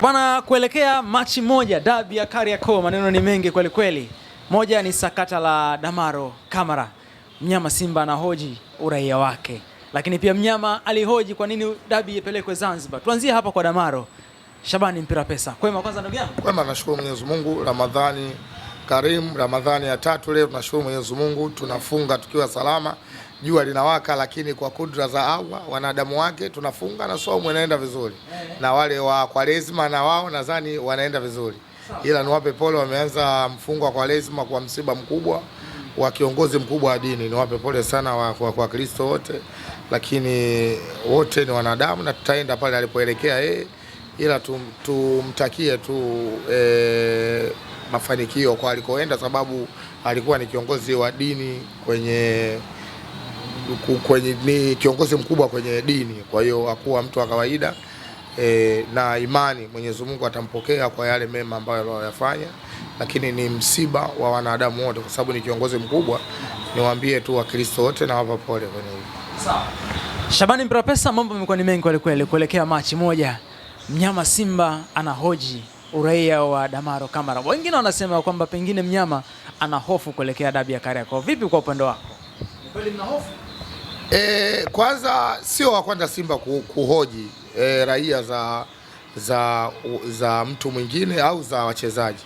Bwana, kuelekea Machi moja dabi ya Kariakoo, maneno ni mengi kweli kweli. Moja ni sakata la Damaro Kamara. Mnyama Simba anahoji uraia wake, lakini pia mnyama alihoji kwa nini dabi ipelekwe Zanzibar. Tuanzie hapa kwa Damaro. Shabani Mpira Pesa. Kwema kwanza ndugu yangu? Kwema, nashukuru Mwenyezi Mungu. Ramadhani Karim, Ramadhani ya 3 leo, tunashukuru Mwenyezi Mungu, tunafunga tukiwa salama. Jua linawaka, lakini kwa kudra za Allah wanadamu wake tunafunga na saumu inaenda vizuri. Na wale wa Kwaresma na wao nadhani wanaenda vizuri. Ila niwape pole, wameanza mfungo wa Kwaresma kwa msiba mkubwa wa kiongozi mkubwa wa dini. Niwape pole sana kwa Kristo wote, lakini wote ni wanadamu na tutaenda pale alipoelekea yeye, ila tumtakie tu mafanikio kwa alikoenda, sababu alikuwa ni kiongozi wa dini ni kiongozi mkubwa kwenye dini. Kwa hiyo hakuwa mtu wa kawaida, na imani Mwenyezi Mungu atampokea kwa yale mema ambayo aliyofanya, lakini ni msiba wa wanadamu wote kwa sababu ni kiongozi mkubwa. Niwaambie tu Wakristo wote na wapa pole kwenye hili. Sawa. Shabani Mpira Pesa, mambo yamekuwa ni mengi kweli kuelekea Machi moja. Mnyama Simba anahoji uraia wa Damaro Kamara. Wengine wanasema kwamba pengine mnyama ana hofu kuelekea dabi ya Kariakoo. Vipi kwa upande wako? Ni kweli mna hofu? Kwanza sio wa kwanza Simba kuhoji raia za mtu mwingine au za wachezaji.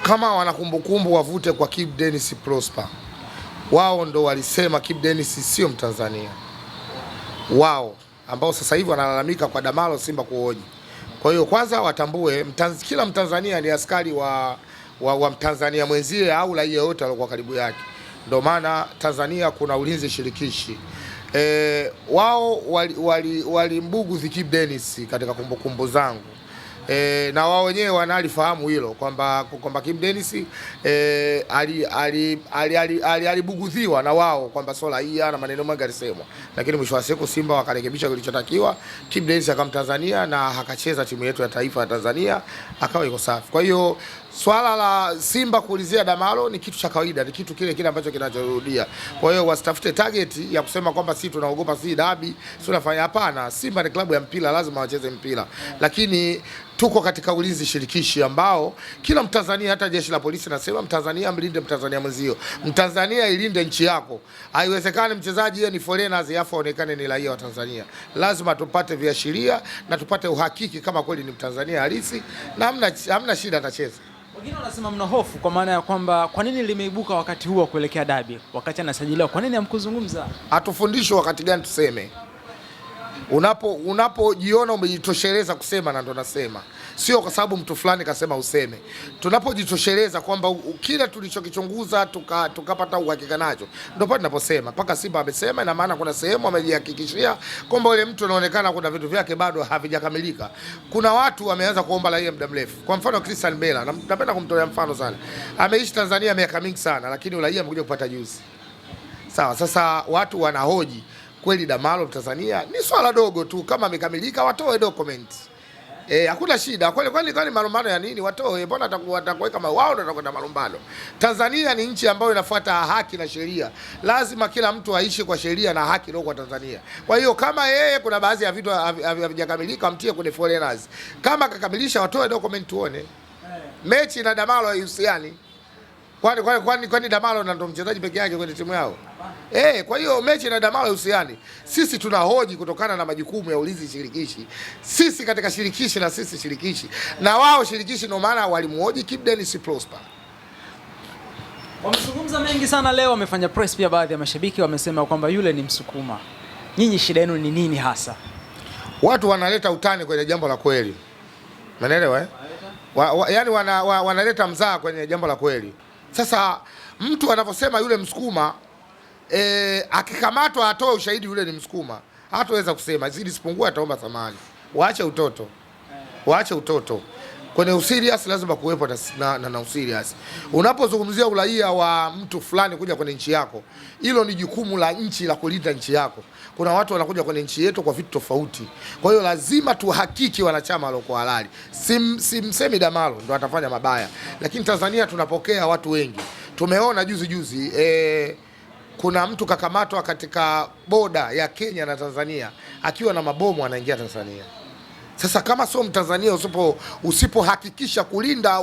Kama wanakumbukumbu wavute kwa Kibu Denis Prosper. Wao ndo walisema Kibu Denis sio Mtanzania. Wao ambao sasa hivi wanalalamika kwa Damaro Simba kuhoji. Kwa hiyo kwanza watambue kila Mtanzania ni askari wa Mtanzania mwenzie au raia yote alikuwa karibu yake. Ndio maana Tanzania kuna ulinzi shirikishi. Wao walimbugu Kibu Denis katika kumbukumbu zangu. Na wao wenyewe wanalifahamu hilo kwamba Kibu Denis alibugudhiwa na wao kwamba sio raia na maneno mengi alisemwa, lakini mwisho wa siku Simba wakarekebisha kilichotakiwa. Kibu Denis akamtanzania na akacheza timu yetu ya taifa ya Tanzania, akawa iko safi. Kwa hiyo swala la Simba kuulizia Damaro ni kitu cha kawaida, ni kitu kile ambacho kinachorudia. Kwa hiyo wasitafute target ya kusema kwamba sisi tunaogopa dabi, sio tunafanya. Hapana, Simba ni klabu ya mpira, lazima wacheze mpira, lakini tuko katika ulinzi shirikishi ambao kila Mtanzania, hata jeshi la polisi nasema Mtanzania mlinde Mtanzania mwenzio. Mtanzania ilinde nchi yako. Haiwezekani mchezaji yeye ni foreigners yafa aonekane ni raia wa Tanzania. Lazima tupate viashiria na tupate uhakiki kama kweli ni Mtanzania halisi, na hamna shida atacheza. Wengine wanasema mna hofu kwa maana ya kwamba kwa nini limeibuka wakati huo kuelekea dabi, wakati anasajiliwa, kwa nini hamkuzungumza? Hatufundishwe wakati gani tuseme. Unapojiona umejitosheleza kusema, na ndo nasema, sio kwa sababu mtu fulani kasema useme. Tunapojitosheleza kwamba kile tulichokichunguza tukapata uhakika nacho, ndio pale tunaposema. Paka Simba amesema, ina maana kuna sehemu amejihakikishia kwamba yule mtu anaonekana kuna vitu vyake bado havijakamilika. Kuna watu wameanza kuomba raia muda mrefu. Kwa mfano Christian Bella, napenda kumtolea mfano sana. Ameishi Tanzania miaka mingi sana, lakini uraia amekuja kupata juzi. Sawa, sasa watu wanahoji kweli Damaro Tanzania ni swala dogo tu, kama amekamilika watoe document. Hakuna shida. Kwani malumbano ya nini? Watoe. Mbona watakuweka kama wao ndio watakwenda malumbano? Tanzania ni nchi ambayo inafuata haki na sheria. Lazima kila mtu aishi kwa sheria na haki kwa Tanzania. Kwa hiyo kama yeye kuna baadhi ya vitu havijakamilika, mtie kwenye foreigners. Kama kakamilisha watoe document tuone. Mechi na Damaro haihusiani. Kwani Damaro ndo mchezaji peke yake kwenye timu yao? Kwa hiyo mechi na Damaro haihusiani. Sisi tunahoji kutokana na majukumu ya ulinzi shirikishi. Sisi katika shirikishi na sisi shirikishi. Na wao shirikishi, ndio maana walimuhoji Kibu Denis Prosper. Wamezungumza mengi sana leo, wamefanya press pia, baadhi ya mashabiki wamesema kwamba yule ni Msukuma. Nyinyi shida yenu ni nini hasa? Watu wanaleta utani kwenye jambo la kweli. Umeelewa yaani wanaleta mzaa kwenye jambo la kweli. Sasa mtu anaposema yule Msukuma, akikamatwa atoe ushahidi yule ni Msukuma, hataweza kusema zidi sipungua, ataomba samahani. Waache utoto. Kwenye userious lazima kuwepo na userious. Unapozungumzia uraia wa mtu fulani kuja kwenye nchi yako, hilo ni jukumu la nchi la kulinda nchi yako. Kuna watu wanakuja kwenye nchi yetu kwa vitu tofauti. Kwa hiyo lazima tuhakiki wanachama waliokuwa halali. Simsemi Damaro ndo atafanya mabaya, lakini Tanzania tunapokea watu wengi. Tumeona juzi kuna mtu kakamatwa katika boda ya Kenya na Tanzania akiwa na mabomu anaingia Tanzania. Sasa kama sio Mtanzania, usipohakikisha kulinda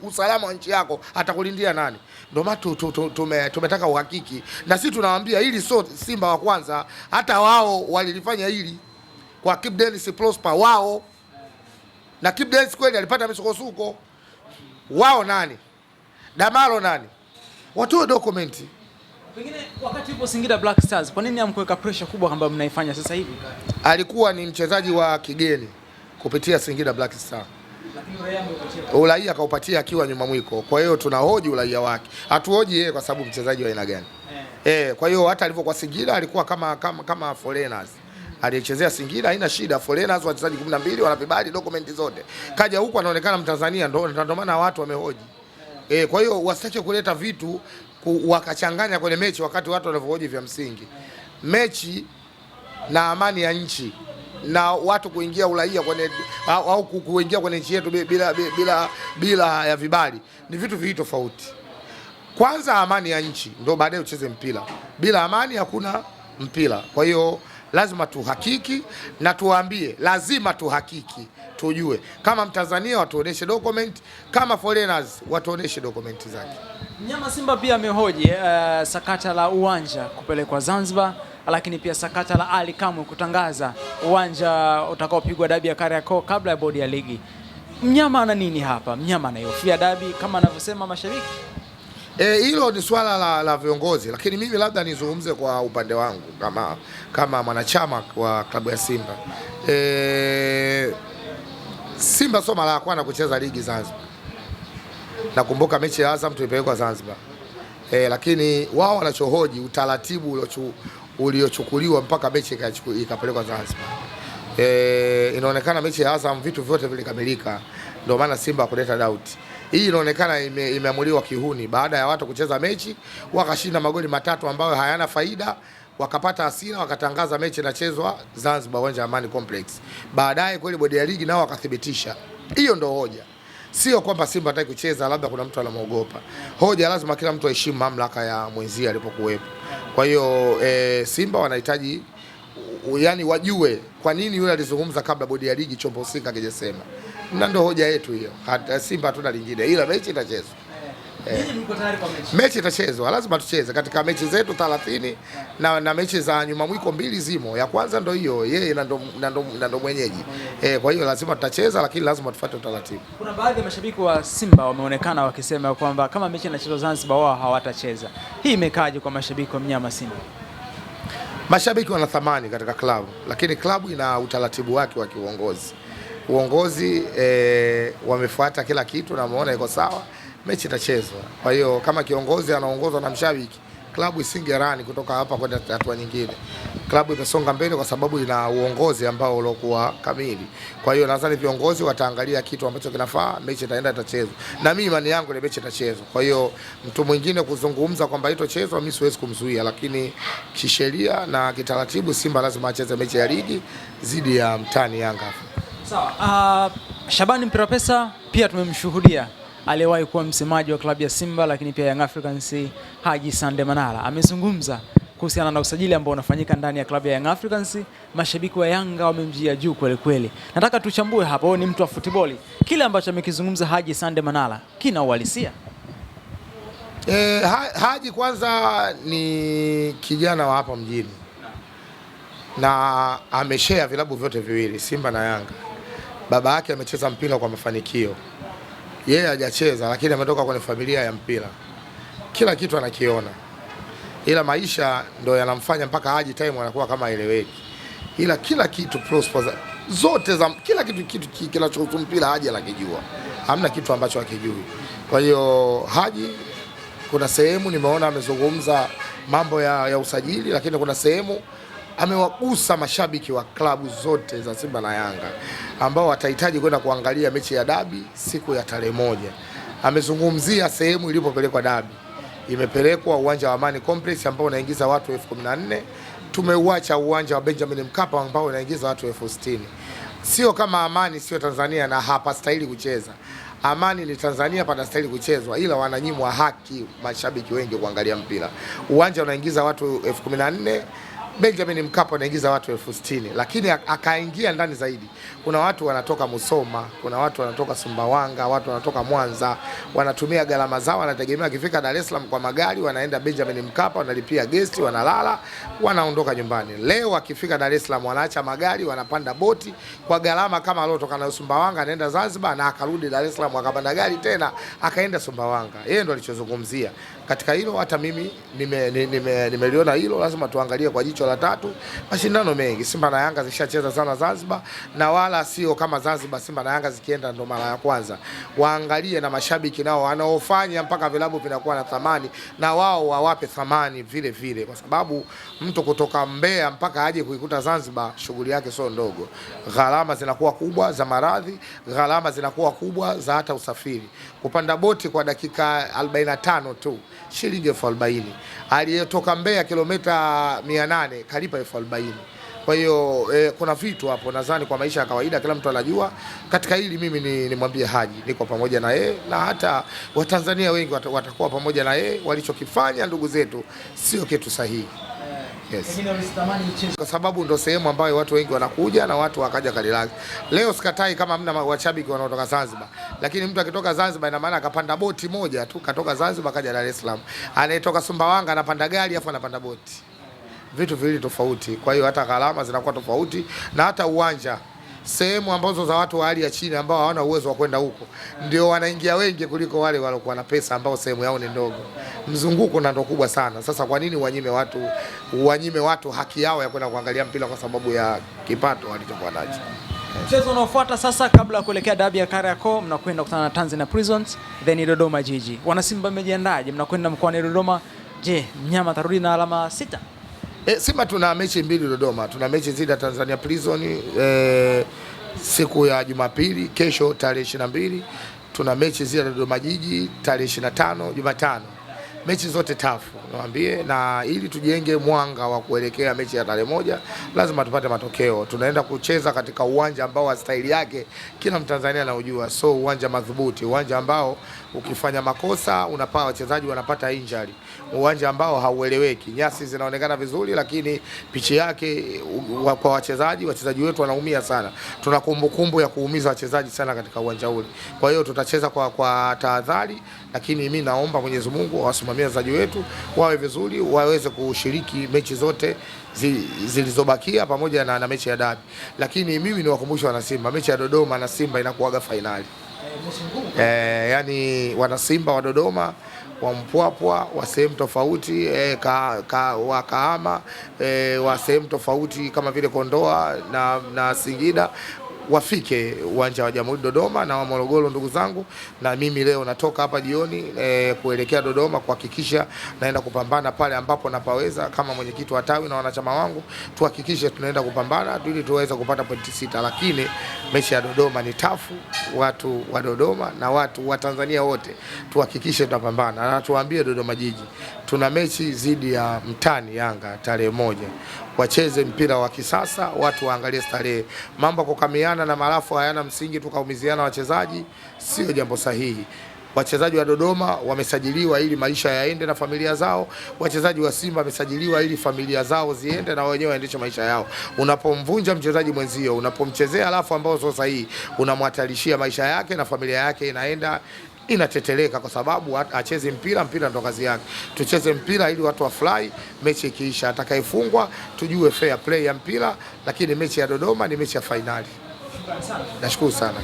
usalama wa nchi yako, atakulindia nani? Ndio maana tumetaka uhakiki, na sisi tunawaambia hili sio Simba wa kwanza, hata wao walilifanya hili kwa Kibu Denis Prosper wao, na Kibu Denis kweli alipata misukosuko wao. Nani Damaro nani? Watoe dokumenti. Pengine wakati yupo Singida Black Stars, kwa nini hamkuweka pressure kubwa kama mnaifanya sasa hivi? Alikuwa ni mchezaji wa kigeni kupitia Singida Black Stars, lakini uraia akaupatia akiwa nyuma mwiko. Kwa hiyo tunahoji uraia wake, hatuhoji yeye kwa sababu mchezaji wa aina gani. Kwa hiyo hata alivyokuwa Singida alikuwa kama foreigners, alichezea Singida, haina shida. Foreigners wachezaji 12 wana vibali, dokumenti zote. Kaja huku anaonekana Mtanzania, ndio maana watu wamehoji. Kwa hiyo wasitake kuleta vitu wakachanganya kwenye mechi wakati watu wanavyohoji vya msingi. Mechi na amani ya nchi na watu kuingia uraia kwenye au kuingia kwenye nchi yetu bila ya vibali ni vitu viwili tofauti. Kwanza amani ya nchi ndio baadaye ucheze mpira. Bila amani hakuna mpira. Kwa hiyo lazima tuhakiki na tuwaambie, lazima tuhakiki, tujue kama Mtanzania watuoneshe document, kama foreigners watuoneshe document zake. Mnyama Simba pia amehoji sakata la uwanja kupelekwa Zanzibar, lakini pia sakata la Ali Kamwe kutangaza uwanja utakaopigwa dabi ya Kariakoo kabla ya bodi ya ligi. Mnyama ana nini hapa? Mnyama anayofia dabi kama anavyosema mashabiki? Hilo ni swala la viongozi, lakini mimi labda nizungumze kwa upande wangu kama mwanachama wa klabu ya Simba. Simba sio mara ya kwanza kucheza ligi Zanzibar. Nakumbuka mechi ya Azam tulipelekwa Zanzibar. Lakini wao wanachohoji utaratibu uliochukuliwa mpaka mechi ikapelekwa Zanzibar. Inaonekana mechi ya Azam vitu vyote vilikamilika, ndio maana Simba kuleta doubt. Hii inaonekana imeamuliwa kihuni baada ya watu kucheza mechi wakashinda magoli matatu ambayo hayana faida, wakapata hasira, wakatangaza mechi inachezwa Zanzibar, uwanja wa Amani Complex. Baadaye kweli bodi ya ligi nao wakathibitisha. Hiyo ndio hoja. Sio kwamba Simba hataki kucheza labda kuna mtu anamuogopa. Hoja lazima kila mtu aheshimu mamlaka ya mwenzie alipokuwepo. Kwa hiyo Simba wanahitaji yani wajue kwa nini yule alizungumza kabla bodi ya ligi chombo husika kijasema. Na ndio hoja yetu hiyo. Hata Simba hatuna lingine ila mechi itachezwa. Ninyi mko tayari kwa mechi? Mechi itachezwa, lazima tucheze katika mechi zetu 30 na mechi za nyuma mwiko 2 zimo. Ya kwanza ndio hiyo, yeye na ndo mwenyeji. Kwa hiyo lazima tutacheza, lakini lazima tufuate utaratibu. Kuna baadhi ya mashabiki wa Simba wameonekana wakisema kwamba kama mechi inachezwa Zanzibar wao hawatacheza. Hii imekaaje kwa mashabiki wa mnyama Simba? Mashabiki wana thamani katika klabu, lakini klabu ina utaratibu wake wa kiuongozi. Uongozi wamefuata kila kitu na wameona iko sawa, mechi itachezwa. Kwa hiyo kama kiongozi anaongozwa na mshabiki, klabu isingerani kutoka hapa kwenda hatua nyingine. Klabu imesonga mbele kwa sababu ina uongozi ambao uliokuwa kamili. Kwa hiyo nadhani viongozi wataangalia kitu ambacho kinafaa, mechi itaenda itachezwa. Na mimi imani yangu ni mechi itachezwa. Kwa hiyo mtu mwingine kuzungumza kwamba itochezwa mimi siwezi kumzuia, lakini kisheria na kitaratibu Simba lazima acheze mechi ya ligi dhidi ya mtani Yanga. Sawa. Shabani Mpira Pesa pia tumemshuhudia aliyewahi kuwa msemaji wa klabu ya Simba lakini pia Young Africans, Haji Sande Manara amezungumza kuhusiana na usajili ambao unafanyika ndani ya klabu ya Young Africans. Mashabiki wa Yanga wamemjia juu kweli kweli. Nataka tuchambue hapo, ni mtu wa futiboli, kile ambacho amekizungumza Haji Sande Manara kina uhalisia? Haji kwanza ni kijana wa hapa mjini na ameshare vilabu vyote viwili, Simba na Yanga. Baba yake amecheza mpira kwa mafanikio, yeye hajacheza lakini ametoka kwenye familia ya mpira, kila kitu anakiona, ila maisha ndo yanamfanya mpaka Haji time anakuwa kama eleweki, ila kila kitu prosper zote za kila kitu kinachohusu mpira Haji anakijua, hamna kitu ambacho hakijui. Kwa hiyo Haji kuna sehemu nimeona amezungumza mambo ya usajili, lakini kuna sehemu amewagusa mashabiki wa klabu zote za Simba na Yanga ambao watahitaji kwenda kuangalia mechi ya dabi siku ya tarehe 1. Amezungumzia sehemu ilipopelekwa dabi. Imepelekwa uwanja wa Amani Complex ambao unaingiza watu 14,000. Tumeuacha uwanja wa Benjamin Mkapa ambao unaingiza watu 60,000. Sio kama Amani sio Tanzania na hapa stahili kucheza. Amani ni Tanzania, panastahili kuchezwa, ila wananyimwa haki mashabiki wengi kuangalia mpira. Uwanja unaingiza watu 14,000. Benjamin Mkapa anaingiza watu 60,000, lakini akaingia ndani zaidi. Kuna watu wanatoka Musoma, kuna watu wanatoka Sumbawanga, watu wanatoka Mwanza, wanatumia gharama zao, wanategemea akifika Dar es Salaam kwa magari, wanaenda Benjamin Mkapa, wanalipia guest, wanalala, wanaondoka nyumbani. Leo akifika Dar es Salaam wanaacha magari, wanapanda boti kwa gharama kama aliyotoka na Sumbawanga anaenda Zanzibar na akarudi Dar es Salaam akapanda gari tena akaenda Sumbawanga. Yeye ndo alichozungumzia. Katika hilo hata mimi nimeliona hilo, lazima tuangalie kwa jicho la tatu. Mashindano mengi Simba na Yanga zishacheza sana Zanzibar, na wala sio kama Zanzibar Simba na Yanga zikienda ndo mara ya kwanza. Waangalie na mashabiki nao wanaofanya mpaka vilabu vinakuwa na thamani, na wao wawape thamani vile vile, kwa sababu mtu kutoka Mbeya mpaka aje kuikuta Zanzibar shughuli yake sio ndogo. Gharama zinakuwa kubwa za maradhi, gharama zinakuwa kubwa za hata usafiri. Kupanda boti kwa dakika 45 tu shilingi 40,000. Aliyetoka Mbeya kilomita 800 kalipa 40,000. Kwa hiyo kuna vitu hapo nadhani kwa maisha ya kawaida kila mtu anajua. Katika hili mimi nimwambie Haji niko pamoja na yeye, na hata Watanzania wengi watakuwa pamoja na yeye. Walichokifanya ndugu zetu sio kitu sahihi. Yes. Kwa sababu ndo sehemu ambayo watu wengi wanakuja na watu wakaja Cadillac. Leo sikatai kama hamna washabiki wanaotoka Zanzibar, lakini mtu akitoka Zanzibar ina maana akapanda boti moja tu, katoka Zanzibar kaja Dar es Salaam. Anayetoka Sumbawanga anapanda gari afu anapanda boti. Vitu viwili tofauti. Kwa hiyo hata gharama zinakuwa tofauti, na hata uwanja, sehemu ambazo za watu wa hali ya chini ambao hawana uwezo wa kwenda huko ndio wanaingia wengi kuliko wale waliokuwa na pesa ambao sehemu yao ni ndogo. Mzunguko ndo kubwa sana. Sasa kwa nini wanyime watu haki yao ya kwenda kuangalia mpira kwa sababu ya kipato walichokuwa nacho? Mchezo unaofuata sasa kabla ya kuelekea dabi ya Kariakoo, mnakwenda kukutana na Tanzania Prisons then Dodoma Jiji. Wana Simba mmejiandaje? Mnakwenda mkoani Dodoma. Je, mnyama atarudi na alama 6? Simba tuna mechi mbili Dodoma. Tuna mechi zidi ya Tanzania Prison siku ya Jumapili, kesho tarehe 22. Tuna mechi zidi ya Dodoma Jiji tarehe 25 Jumatano. Mechi zote tafu nawaambie, na ili tujenge mwanga wa kuelekea mechi ya tarehe 1 lazima tupate matokeo. Tunaenda kucheza katika uwanja ambao wa staili yake kila Mtanzania anaujua, so uwanja madhubuti, uwanja ambao ukifanya makosa unapata wachezaji wanapata injury, uwanja ambao haueleweki. Nyasi zinaonekana vizuri lakini pichi yake kwa wachezaji wetu wanaumia sana. Tuna kumbukumbu ya kuumiza wachezaji sana katika uwanja ule. Kwa hiyo tutacheza kwa tahadhari, lakini mimi naomba Mwenyezi Mungu awasimamie wachezaji wetu wawe vizuri, waweze kushiriki mechi zote zilizobakia pamoja na mechi ya dabi. Lakini mimi niwakumbushe wana Simba, mechi ya Dodoma na Simba inakuaga finali. Yani wana Simba wa Dodoma, wa Mpwapwa, wa sehemu tofauti, wa Kahama, wa sehemu tofauti kama vile Kondoa na Singida, wafike uwanja wa Jamhuri Dodoma, na wa Morogoro ndugu zangu. Na mimi leo natoka hapa jioni kuelekea Dodoma kuhakikisha naenda kupambana pale ambapo napaweza kama mwenyekiti wa tawi na wanachama wangu, tuhakikishe tunaenda kupambana ili tuweze kupata pointi 6. Lakini mechi ya Dodoma ni tafu, watu wa Dodoma na watu wa Tanzania wote tuhakikishe tunapambana, na tuambie Dodoma Jiji tuna mechi zidi ya mtani Yanga tarehe 1. Wacheze mpira wa kisasa, watu waangalie starehe. Mambo kukamiana na marafu hayana msingi, tukaumiziana wachezaji, sio jambo sahihi. Wachezaji wa Dodoma wamesajiliwa ili maisha yaende na familia zao. Wachezaji wa Simba wamesajiliwa ili familia zao ziende na wenyewe waendeshe maisha yao. Unapomvunja mchezaji mwenzio, unapomchezea alafu ambao sio sahihi, unamhatarishia maisha yake na familia yake inateteleka, kwa sababu acheze mpira ndo kazi yake. Tucheze mpira ili watu wafurahi, mechi ikiisha atakayefungwa tujue fair play ya mpira, lakini mechi ya Dodoma ni mechi ya finali. Nashukuru sana.